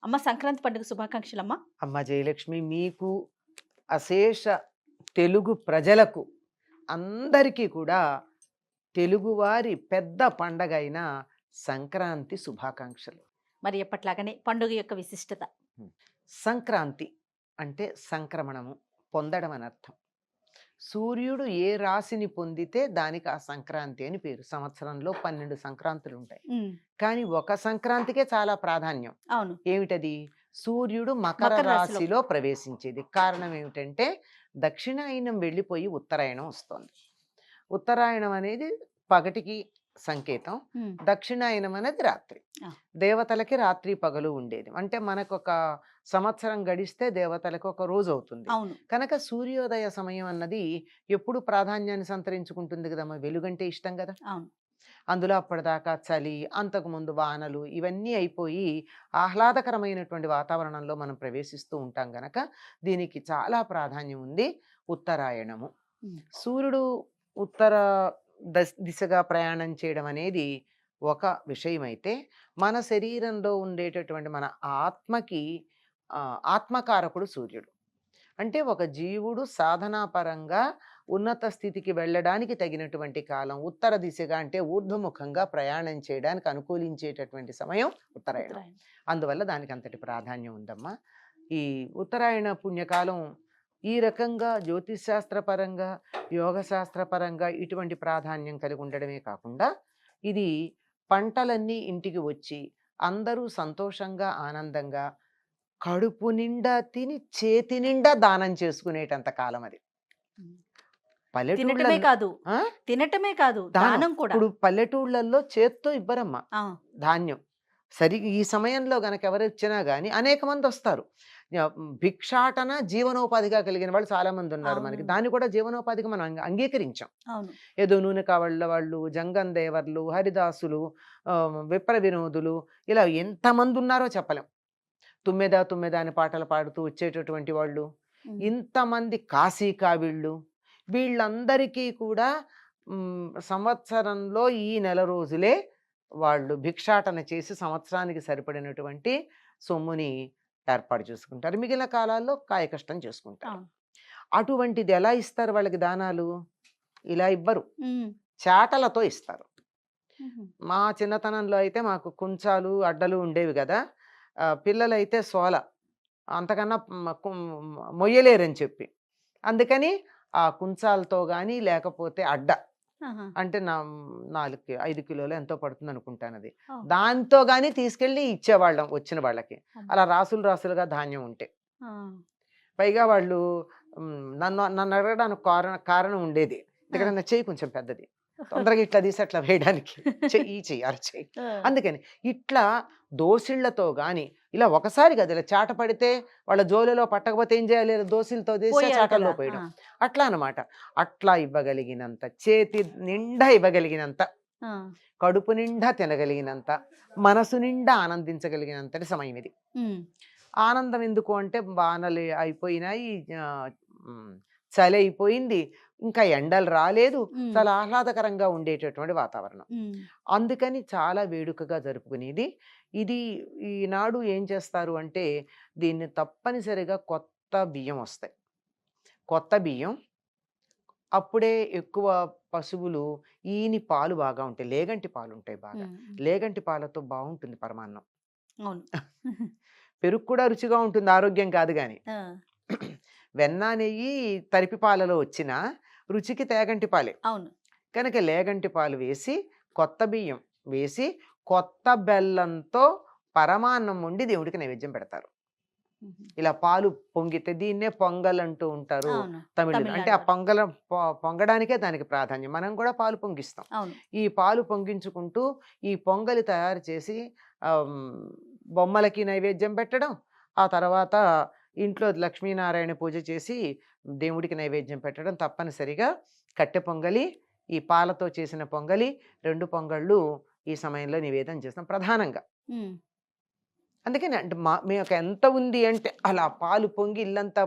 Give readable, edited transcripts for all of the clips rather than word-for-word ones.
అమ్మ సంక్రాంతి పండుగ శుభాకాంక్షలమ్మా. అమ్మ జయలక్ష్మి, మీకు అశేష తెలుగు ప్రజలకు అందరికీ కూడా తెలుగువారి పెద్ద పండగైన సంక్రాంతి శుభాకాంక్షలు. మరి ఎప్పట్లాగానే పండుగ యొక్క విశిష్టత. సంక్రాంతి అంటే సంక్రమణము, పొందడం అని అర్థం. సూర్యుడు ఏ రాశిని పొందితే దానికి ఆ సంక్రాంతి అని పేరు. సంవత్సరంలో 12 సంక్రాంతులు ఉంటాయి, ఉమ్, కానీ ఒక సంక్రాంతికే చాలా ప్రాధాన్యం. అవును. ఏమిటది? సూర్యుడు మకర మకర రాశిలో. రాశిలో ప్రవేశించేది. కారణం ఏమిటంటే దక్షిణాయనం వెళ్ళిపోయి ఉత్తరాయణం వస్తుంది. ఉత్తరాయణం అనేది పగటికి సంకేతం, ఉమ్, దక్షిణాయనం అనేది రాత్రి. ఆ. దేవతలకి రాత్రి పగలు ఉండేది. అంటే మనకు ఒక సంవత్సరం గడిస్తే దేవతలకు ఒక రోజు అవుతుంది. అవును. కనుక సూర్యోదయ సమయం అన్నది ఎప్పుడు ప్రాధాన్యాన్ని సంతరించుకుంటుంది కదమ్మా. వెలుగంటే ఇష్టం కదా. అవును. అందులో అప్పటిదాకా చలి, అంతకుముందు వానలు, ఇవన్నీ అయిపోయి ఆహ్లాదకరమైనటువంటి వాతావరణంలో మనం ప్రవేశిస్తూ ఉంటాం గనక దీనికి చాలా ప్రాధాన్యం ఉంది. ఉత్తరాయణము. ఉమ్, సూర్యుడు ఉత్తర దిశగా ప్రయాణం చేయడం అనేది ఒక విషయమైతే, మన శరీరంలో ఉండేటటువంటి మన ఆత్మకి ఆత్మకారకుడు సూర్యుడు. అంటే ఒక జీవుడు సాధనాపరంగా ఉన్నత స్థితికి వెళ్ళడానికి తగినటువంటి కాలం ఉత్తర దిశగా, అంటే ఊర్ధ్వముఖంగా ప్రయాణం చేయడానికి అనుకూలించేటటువంటి సమయం ఉత్తరాయణం. ఉత్తరాయణం. అందువల్ల దానికి అంతటి ప్రాధాన్యం ఉందమ్మా. ఈ ఉత్తరాయణ పుణ్యకాలం ఈ రకంగా జ్యోతిశాస్త్రపరంగా, యోగశాస్త్రపరంగా ఇటువంటి ప్రాధాన్యం కలిగి ఉండడమే కాకుండా, ఇది పంటలన్నీ ఇంటికి వచ్చి అందరూ సంతోషంగా ఆనందంగా కడుపు నిండా తిని చేతి నిండా దానం చేసుకునేటంత కాలం అది. ఉమ్. తినటమే పల్లెటూళ్ళల్లో కాదు, ఆ? తినటమే కాదు, దానం. దానం కూడా. ఇప్పుడు పల్లెటూళ్ళల్లో చేత్తో ఇవ్వరమ్మా ఆ, ధాన్యం. ఈ సమయంలో గనక ఎవరు వచ్చినా కానీ అనేక మంది వస్తారు. భిక్షాటన జీవనోపాధిగా కలిగిన వాళ్ళు చాలా మంది ఉన్నారు మనకి. అవును. దాన్ని కూడా జీవనోపాధిగా మనం అంగీకరించాం. అవును. ఏదో నూనె కావళ్ళ వాళ్ళు, జంగం దేవర్లు, హరిదాసులు, విప్ర వినోదులు, ఇలా ఎంతమంది ఉన్నారో చెప్పలేం. తుమ్మెద తుమ్మెద అని పాటలు పాడుతూ వచ్చేటటువంటి వాళ్ళు, ఉమ్, ఇంతమంది కాశీ కావిళ్ళు, వీళ్ళందరికీ కూడా సంవత్సరంలో ఈ నెల రోజులే వాళ్ళు భిక్షాటన చేసి సంవత్సరానికి సరిపడినటువంటి సొమ్ముని ఏర్పాటు చేసుకుంటారు. మిగిలిన కాలాల్లో కాయకష్టం చేసుకుంటారు. అవును. అటువంటిది ఎలా ఇస్తారు వాళ్ళకి దానాలు? ఇలా ఇవ్వరు, ఉమ్, చాటలతో ఇస్తారు. ఉమ్, మా చిన్నతనంలో అయితే మాకు కుంచాలు అడ్డలు ఉండేవి కదా. పిల్లలైతే సోల, అంతకన్నా మొయ్యలేరని చెప్పి, అందుకని ఆ కుంచాలతో కానీ లేకపోతే అడ్డ, ఆహా. అంటే 5 కిలోలు ఎంతో పడుతుంది అనుకుంటాను అది, ఓ, దాంతో కానీ తీసుకెళ్ళి ఇచ్చేవాళ్ళం వచ్చిన వాళ్ళకి. అమ్మ. అలా రాసులు రాసులుగా ధాన్యం ఉంటే, ఆ, పైగా వాళ్ళు నన్ను నన్ను అడగడానికి కారణం ఉండేది. ఎందుకంటే నా చెయ్యి కొంచెం పెద్దది, తొందరగా ఇట్లా తీసి అట్లా వేయడానికి చెయ్యి అరచేయి. ఆ, అందుకని ఇట్లా దోసిళ్లతో గాని, ఇలా ఒకసారి కదా ఇలా చాట పడితే వాళ్ళ జోలిలో పట్టకపోతే ఏం చేయాలి? దోసిలతో తీసి పోయాలి చాటల్లో కదా. పోయడం. ఆ, అట్లా అన్నమాట. అట్లా ఇవ్వగలిగినంత, చేతి నిండా ఇవ్వగలిగినంత, ఆ, కడుపు నిండా తినగలిగినంత, మనసు నిండా ఆనందించగలిగినంతటి సమయం ఇది. ఉమ్, ఆనందం ఎందుకు అంటే, వానలు అయిపోయినాయి, ఆ, ఉమ్, చలి అయిపోయింది, ఇంకా ఎండలు రాలేదు, ఉమ్, చాలా ఆహ్లాదకరంగా ఉండేటటువంటి వాతావరణం. ఉమ్, అందుకని చాలా వేడుకగా జరుపుకునేది ఇది. ఈనాడు ఏం చేస్తారు అంటే, దీన్ని తప్పనిసరిగా కొత్త బియ్యం వస్తాయి. కొత్త బియ్యం అప్పుడే ఎక్కువ పశువులు ఈని పాలు బాగా ఉంటాయి, లేగంటి పాలు ఉంటాయి బాగా. ఉమ్, లేగంటి పాలతో బాగుంటుంది పరమాన్నం. అవును. పెరుగు కూడా రుచిగా ఉంటుంది, ఆరోగ్యం కాదు కానీ. ఆ, వెన్న నెయ్యి తరిపి పాలలో వచ్చిన రుచికి తేగంటి పాలే. అవును. కనుక లేగంటి పాలు వేసి, కొత్త బియ్యం వేసి, కొత్త బెల్లంతో పరమాన్నం వండి దేవుడికి నైవేద్యం పెడతారు. ఉహు. ఇలా పాలు పొంగితే దీన్నే పొంగల్ అంటూ ఉంటారు అవును. తమిళులు. అంటే ఆ తమిళనాడు. పొంగడానికే దానికి ప్రాధాన్యం. మనం కూడా పాలు పొంగిస్తాం. అవును. ఈ పాలు పొంగించుకుంటూ ఈ పొంగలి తయారు చేసి బొమ్మలకి నైవేద్యం పెట్టడం, ఆ తర్వాత ఇంట్లో లక్ష్మీనారాయణ పూజ చేసి దేవుడికి నైవేద్యం పెట్టడం. తప్పనిసరిగా కట్టె పొంగలి, ఈ పాలతో చేసిన పొంగలి, 2 పొంగళ్ళు ఈ సమయంలో నివేదన చేస్తాం ప్రధానంగా. ఉమ్, అందుకని అంటే మీకు ఎంత ఉంది అంటే, అలా పాలు పొంగి ఇల్లంతా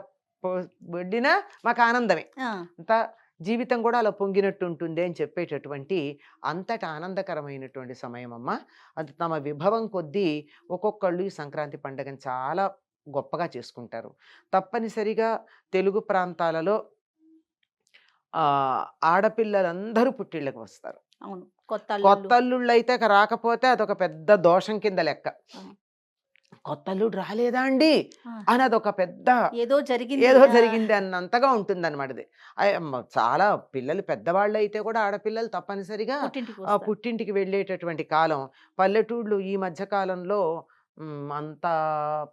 వడ్డినా మాకు ఆనందమే. ఆ, అంత జీవితం కూడా అలా పొంగినట్టు ఉంటుంది అని చెప్పేటటువంటి అంతటి ఆనందకరమైనటువంటి సమయం అమ్మ. అది తమ విభవం కొద్దీ ఒక్కొక్కళ్ళు ఈ సంక్రాంతి పండుగను చాలా గొప్పగా చేసుకుంటారు. తప్పనిసరిగా తెలుగు ప్రాంతాలలో ఆడపిల్లలందరూ పుట్టిళ్ళకి వస్తారు. అవును. కొత్త కొత్త అల్లుళ్ళు. అల్లుళ్ళైతే రాకపోతే అదొక పెద్ద దోషం కింద లెక్క. ఆ! కొత్త అల్లుడు రాలేదా అండి ఆ! అని అదొక పెద్ద ఏదో జరిగింది. ఏదో జరిగింది అన్నంతగా ఉంటుందన్నమాట ఇది. చాలా పిల్లలు పెద్దవాళ్ళైతే కూడా ఆడపిల్లలు తప్పనిసరిగా పుట్టింటికి వస్తారు. పుట్టింటికి వెళ్ళేటటువంటి కాలం. పల్లెటూళ్ళు ఈ మధ్య కాలంలో అంతా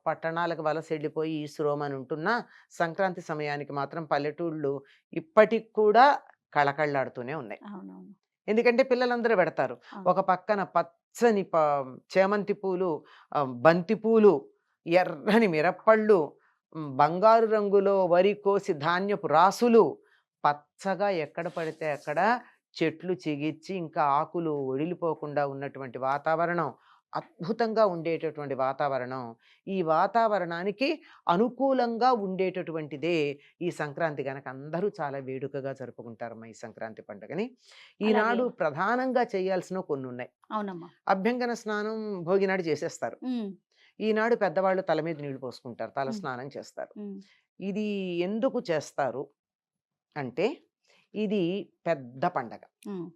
పట్టణాలకు వలస వెళ్ళిపోయి ఈశ్వరోమని ఉంటున్నా సంక్రాంతి సమయానికి మాత్రం పల్లెటూళ్ళు ఇప్పటికి కూడా కళకళ్ళాడుతూనే ఉన్నాయి. అవునవును. ఎందుకంటే పిల్లలందరూ పెడతారు. అవును. ఒక పక్కన పచ్చని చేమంతి పూలు, బంతి పూలు, ఎర్రని మిరప్పళ్ళు, బంగారు రంగులో వరి కోసి ధాన్యపు రాసులు, పచ్చగా ఎక్కడ పడితే అక్కడ చెట్లు చిగిర్చి ఇంకా ఆకులు ఒడిలిపోకుండా ఉన్నటువంటి వాతావరణం, అద్భుతంగా ఉండేటటువంటి వాతావరణం. ఈ వాతావరణానికి అనుకూలంగా ఉండేటటువంటిదే ఈ సంక్రాంతి గనక అందరూ చాలా వేడుకగా జరుపుకుంటారమ్మా ఈ సంక్రాంతి పండుగని. అలాగే. ఈనాడు ప్రధానంగా చేయాల్సినవి కొన్ని ఉన్నాయి. అవునమ్మా. అభ్యంగన స్నానం భోగినాడు చేసేస్తారు. హ్మ్. ఈనాడు పెద్దవాళ్ళు తల మీద నీళ్లు పోసుకుంటారు, తల హ్మ్. స్నానం చేస్తారు. హ్మ్. ఇది ఎందుకు చేస్తారు అంటే ఇది పెద్ద పండగ. హ్మ్.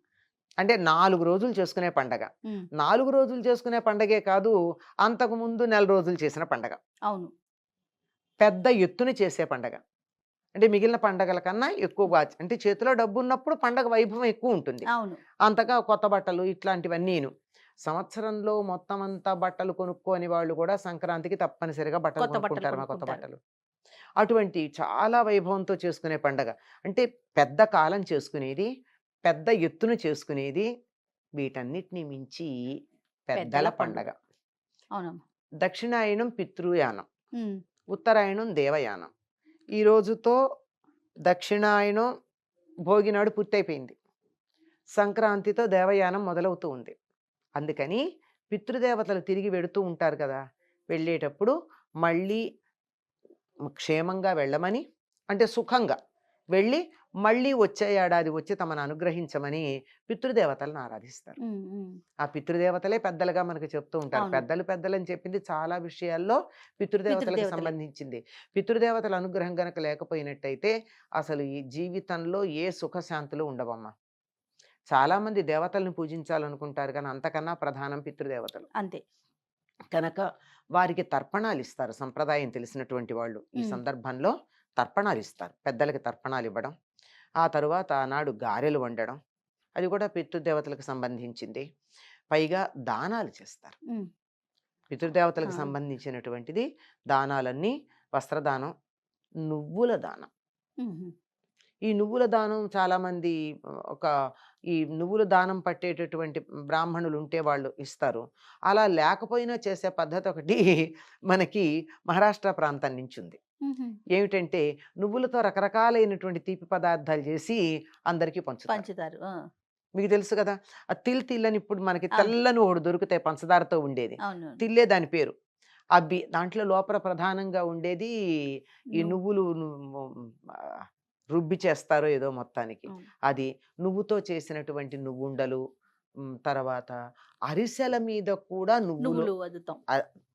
అంటే 4 రోజులు చేసుకునే పండగ. హ్మ్. 4 రోజులు చేసుకునే పండగే కాదు, అంతకుముందు నెల రోజులు చేసిన పండగ. అవును. పెద్ద ఎత్తున చేసే పండగ. అంటే మిగిలిన పండగల కన్నా ఎక్కువగా అంటే చేతిలో డబ్బున్నప్పుడు పండగ వైభవం ఎక్కువ ఉంటుంది. అవును. అంతగా కొత్త బట్టలు ఇట్లాంటివన్నీను. సంవత్సరంలో మొత్తం అంతా బట్టలు కొనుక్కోని వాళ్ళు కూడా సంక్రాంతికి తప్పనిసరిగా బట్టలు కొత్త బట్టలు కొనుక్కుంటారు. మా కొత్త కొనుక్కుంటారు. బట్టలు. అటువంటి చాలా వైభవంతో చేసుకునే పండగ. అంటే పెద్ద కాలం చేసుకునేది, పెద్ద ఎత్తున చేసుకునేది, వీటన్నిటిని మించి పెద్దల పెద్దల పండుగ. పండగ. అవునమ్మా. దక్షిణాయనం పితృయానం, హ్మ్. ఉత్తరాయణం దేవయానం. ఈ రోజుతో దక్షిణాయనం భోగినాడు పూర్తయిపోయింది. సంక్రాంతితో దేవయానం మొదలవుతూ ఉంది. అందుకని పితృదేవతలు తిరిగి వెడుతూ ఉంటారు కదా, వెళ్ళేటప్పుడు మళ్ళీ క్షేమంగా వెళ్ళమని, అంటే సుఖంగా వెళ్ళి మళ్ళీ వచ్చే ఏడాది వచ్చి తమను అనుగ్రహించమని పితృదేవతలను ఆరాధిస్తారు. హ్మ్. హ్మ్. ఆ పితృదేవతలే పెద్దలుగా మనకు చెప్తూ ఉంటారు. అవును. పెద్దలు పెద్దలని చెప్పింది చాలా విషయాల్లో పితృదేవతలకు పితృదేవతలే. సంబంధించింది. పితృదేవతల అనుగ్రహం గనక లేకపోయినట్టయితే అసలు ఈ జీవితంలో ఏ సుఖశాంతులు ఉండవమ్మా. చాలామంది దేవతలను పూజించాలనుకుంటారు కానీ అంతకన్నా ప్రధానం పితృదేవతలు. అంతే. కనుక వారికి తర్పణాలు ఇస్తారు సంప్రదాయం తెలిసినటువంటి వాళ్ళు. ఈ హ్మ్. సందర్భంలో తర్పణాలు ఇస్తారు. పెద్దలకి తర్పణాలు ఇవ్వడం, ఆ తరువాత ఆనాడు గారెలు వండడం, అది కూడా పితృదేవతలకు సంబంధించింది. పైగా దానాలు చేస్తారు. హ్మ్. పితృదేవతలకు ఆ! సంబంధించినటువంటిది దానాలన్నీ వస్త్రదానం, నువ్వుల దానం. హుహు. ఈ నువ్వుల దానం చాలామంది ఒక ఈ నువ్వుల దానం పట్టేటటువంటి బ్రాహ్మణులు ఉంటే వాళ్ళు ఇస్తారు. అలా లేకపోయినా చేసే పద్ధతి ఒకటి మనకి మహారాష్ట్ర ప్రాంతం నుంచి ఉంది. హుహు. ఏమిటంటే నువ్వులతో రకరకాలైనటువంటి తీపి పదార్థాలు చేసి అందరికీ పంచుతారు. పంచుతారు. ఆ! మీకు తెలుసు కదా, ఆ తిల్ అని ఇప్పుడు మనకి అవును. తెల్లని ఒకటి దొరుకుతాయి పంచదారతో ఉండేది. అవునవును. తిల్లే దాని పేరు. అబ్బి దాంట్లో లోపల ప్రధానంగా ఉండేది ఈ నువ్వు. నువ్వులు రుబ్బి చేస్తారో ఏదో మొత్తానికి. అవును. అది నువ్వుతో చేసినటువంటి నువ్వుండలు, తర్వాత అరిసెల మీద కూడా నువ్వులు నువ్వులు అద్దుతాం.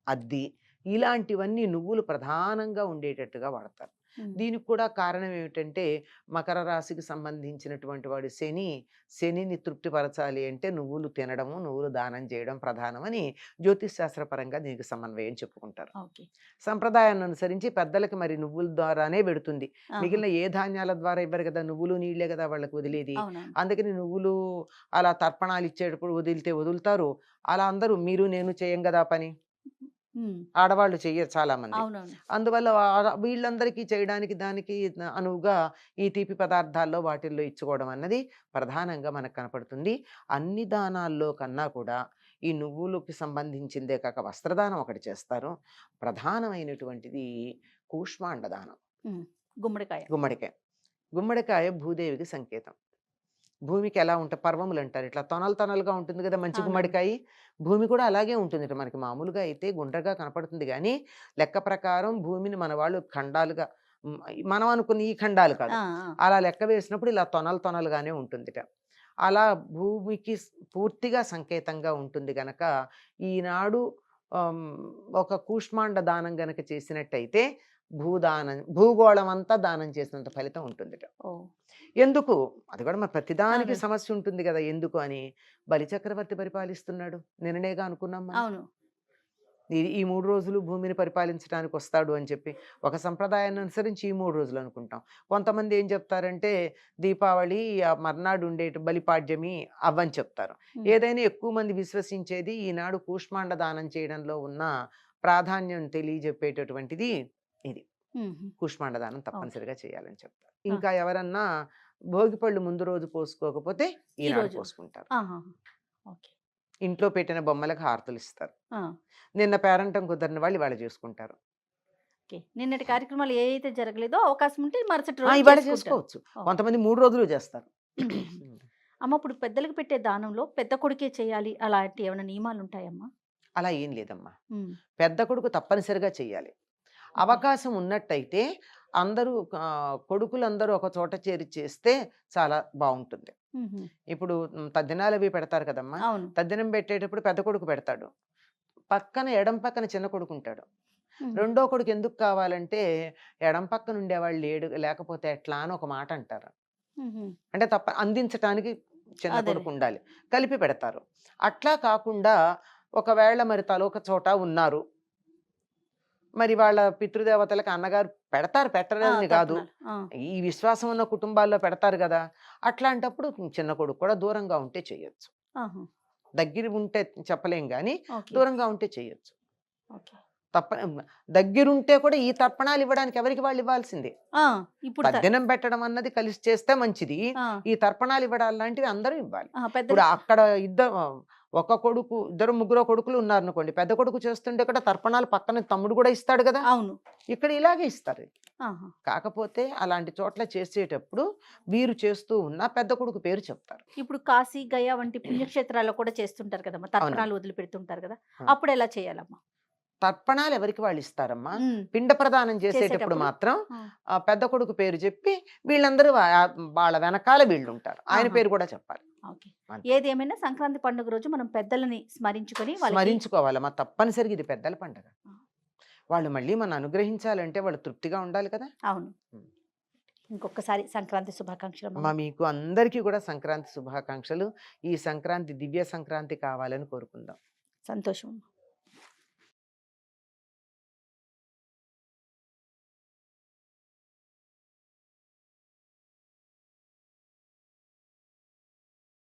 అద్ది, ఇలాంటివన్నీ నువ్వులు ప్రధానంగా ఉండేటట్టుగా వాడతారు. హ్మ్. దీనికి కూడా కారణం ఏమిటంటే మకర రాశికి సంబంధించినటువంటి వాడు శనిని తృప్తిపరచాలి అంటే నువ్వులు తినడము, నువ్వులు దానం చేయడం ప్రధానమని జ్యోతిష్ శాస్త్రపరంగా దీనికి సమన్వయం చెప్పుకుంటారు. ఓకే. సంప్రదాయాన్ని అనుసరించి పెద్దలకి మరి నువ్వుల ద్వారానే పెడుతుంది. ఆహా! మిగిలిన ఏ ధాన్యాల ద్వారా ఇవ్వరు కదా, నువ్వులు నీళ్ళే కదా వాళ్ళకి వదిలేది. అవునవును. అందుకని నువ్వులు అలా తర్పణాలు ఇచ్చేటప్పుడు వదిలితే వదులుతారు. అలా అందరూ మీరు నేను చేయం కదా పని. హ్మ్. ఆడవాళ్ళు చెయ్యరు చాలామంది. అవునవును. అందువల్ల వీళ్ళందరికీ చేయడానికి దానికి అనువుగా ఈ తీపి పదార్థాల్లో వాటిల్లో ఇచ్చుకోవడం అన్నది ప్రధానంగా మనకు కనపడుతుంది. అన్ని దానాల్లో కన్నా కూడా ఈ నువ్వులకి సంబంధించిందే కాక వస్త్రదానం ఒకటి చేస్తారు. ప్రధానమైనటువంటిది కూష్మాండ దానం. హ్మ్. గుమ్మడికాయ. గుమ్మడికాయ. గుమ్మడికాయ భూదేవికి సంకేతం. భూమికి ఎలా ఉంటాయి పర్వములు అంటారు. ఇట్లా తొనలు తొనలుగా ఉంటుంది కదా మంచి అవునవును. గుమ్మడికాయ. భూమి కూడా అలాగే ఉంటుందిట. మనకి మామూలుగా అయితే గుండ్రగా కనపడుతుంది గానీ, లెక్క ప్రకారం భూమిని మన వాళ్ళు ఖండాలుగా మనం అనుకున్న ఈ ఖండాలు కాదు. ఆ, ఆ. అలా లెక్క వేసినప్పుడు ఇలా తొనలు తొనలుగానే ఉంటుందిట. అలా భూమికి పూర్తిగా సంకేతంగా ఉంటుంది గనక ఈనాడు ఆమ్, ఒక కూష్మాండ దానం గనక చేసినట్టయితే భూగోళం అంతా దానం చేసినంత ఫలితం ఉంటుందిట. ఓ. ఎందుకు? అది కూడా మరి ప్రతిదానికి అదే. సమస్య ఉంటుంది కదా, ఎందుకు అని. బలిచక్రవర్తి పరిపాలిస్తున్నాడు, నిన్ననేగా అనుకున్నాం మనం. అవును. ఈ 3 రోజులు భూమిని పరిపాలించడానికి వస్తాడు అని చెప్పి ఒక సంప్రదాయాన్ని అనుసరించి ఈ 3 రోజులు అనుకుంటాం. కొంతమంది ఏం చెప్తారంటే దీపావళి, ఆ మర్నాడు ఉండే బలిపాడ్యమి అవ్వని చెప్తారు. ఉమ్, ఏదైనా ఎక్కువ మంది విశ్వసించేది ఈనాడు కూష్మాండ దానం చేయడంలో ఉన్న ప్రాధాన్యం తెలియజెప్పేటటువంటిది ఇది. ఉమ్, కూష్మాండ దానం ఓకే. తప్పనిసరిగా చేయాలని చెప్తారు. ఇంకా ఎవరన్నా భోగిపళ్ళు ముందు రోజు పోసుకోకపోతే ఈ ఈనాడు రోజు. పోసుకుంటారు. ఆహా. ఓకే. ఇంట్లో పెట్టిన బొమ్మలకు హారతులు ఇస్తారు. ఆ, నిన్న పేరంటం కుదరని వాళ్ళు ఇవాళ చేసుకుంటారు. ఓకే. నిన్నటి కార్యక్రమాలు ఏ అయితే జరగలేదో అవకాశం ఉంటే మరుసటి ఆ, రోజు ఇవాళ చేసుకుంటారు. చేసుకోవచ్చు. ఓ. కొంతమంది 3 రోజులు చేస్తారు. అమ్మ, ఇప్పుడు పెద్దలకు పెట్టే దానంలో పెద్ద కొడుకే చేయాలి అలాంటి ఏమైనా నియమాలు ఉంటాయమ్మా? అలా ఏం లేదమ్మా. ఉమ్, పెద్ద కొడుకు తప్పనిసరిగా చెయ్యాలి. అవకాశం ఉన్నట్టయితే అందరూ కొడుకులందరూ ఒక చోట చేరి చేస్తే చాలా బాగుంటుంది. ఉహు, ఇప్పుడు తద్దినాలు అవి పెడతారు కదమ్మా. అవును. తద్దినం పెట్టేటప్పుడు పెద్ద కొడుకు పెడతాడు, పక్కన ఎడం పక్కన చిన్న కొడుకు ఉంటాడు. ఉహు, రెండో కొడుకు ఎందుకు కావాలంటే ఎడం పక్కన ఉండేవాళ్ళు లేకపోతే ఎట్లా అని ఒక మాట అంటారు. ఉహు. అంటే అందించటానికి చిన్న అదేలే. కొడుకు ఉండాలి, కలిపి పెడతారు. అట్లా కాకుండా ఒకవేళ మరి తలొక చోట ఉన్నారు, మరి వాళ్ళ పితృదేవతలకు అన్నగారు పెడతారు, ఆ, పెట్టలేదని కాదు, తర్పణాలు. ఆ, ఈ విశ్వాసం ఉన్న కుటుంబాల్లో పెడతారు కదా. అట్లాంటప్పుడు చిన్న కొడుకు కూడా దూరంగా ఉంటే చేయొచ్చు. ఆహా. దగ్గర ఉంటే చెప్పలేం కానీ ఓకే. దూరంగా ఉంటే చేయొచ్చు. ఓకే. దగ్గరుంటే కూడా ఈ తర్పణాలు ఇవ్వడానికి ఎవరికి వాళ్ళు ఇవ్వాల్సిందే. ఆ, ఇప్పుడు తద్దినం పెట్టడం అన్నది కలిసి చేస్తే మంచిది. ఆ, ఈ తర్పణాలు ఇవ్వడాలు లాంటివి అందరూ ఇవ్వాలి. పెద్ద ఇప్పుడు అక్కడ ఒక కొడుకు, ఇద్దరు ముగ్గురు కొడుకులు ఉన్నారనుకోండి, పెద్ద కొడుకు చేస్తుంటే కూడా తర్పణాలు పక్కన తమ్ముడు కూడా ఇస్తాడు కదా. అవును. ఇక్కడ ఇలాగే ఇస్తారు. ఆహా. కాకపోతే అలాంటి చోట్ల చేసేటప్పుడు వీరు చేస్తూ ఉన్న పెద్ద కొడుకు పేరు చెప్తారు. ఇప్పుడు కాశీ, గయా వంటి పుణ్యక్షేత్రాల్లో కూడా చేస్తుంటారు కదమ్మా, తర్పణాలు వదిలిపెడుతుంటారు కదా, ఆ. అప్పుడు ఎలా చేయాలమ్మా? తర్పణాలు ఎవరికి వాళ్ళు ఇస్తారమ్మా. ఉమ్, పిండ ప్రదానం చేసేటప్పుడు చేసేటప్పుడు? మాత్రం ఆ, ఆ పెద్ద కొడుకు పేరు చెప్పి వీళ్ళందరూ వాళ్ళ వెనకాల వీళ్ళు ఉంటారు, ఆయన ఆహా. పేరు కూడా చెప్పాలి. ఓకే. అంతే. ఏది ఏమైనా సంక్రాంతి పండుగ రోజు మనం పెద్దలని స్మరించుకొని వాళ్ళకి స్మరించుకోవాలమ్మా, తప్పనిసరిగా ఇది పెద్దల పండగ. ఆ. వాళ్ళు మళ్ళీ మనం అనుగ్రహించాలంటే వాళ్ళు తృప్తిగా ఉండాలి కదా. అవును. ఉమ్. ఇంకొకసారి సంక్రాంతి శుభాకాంక్షలు అమ్మా. అమ్మా, మీకు అందరికీ కూడా సంక్రాంతి శుభాకాంక్షలు. ఈ సంక్రాంతి దివ్య సంక్రాంతి కావాలని కోరుకుందాం. సంతోషం.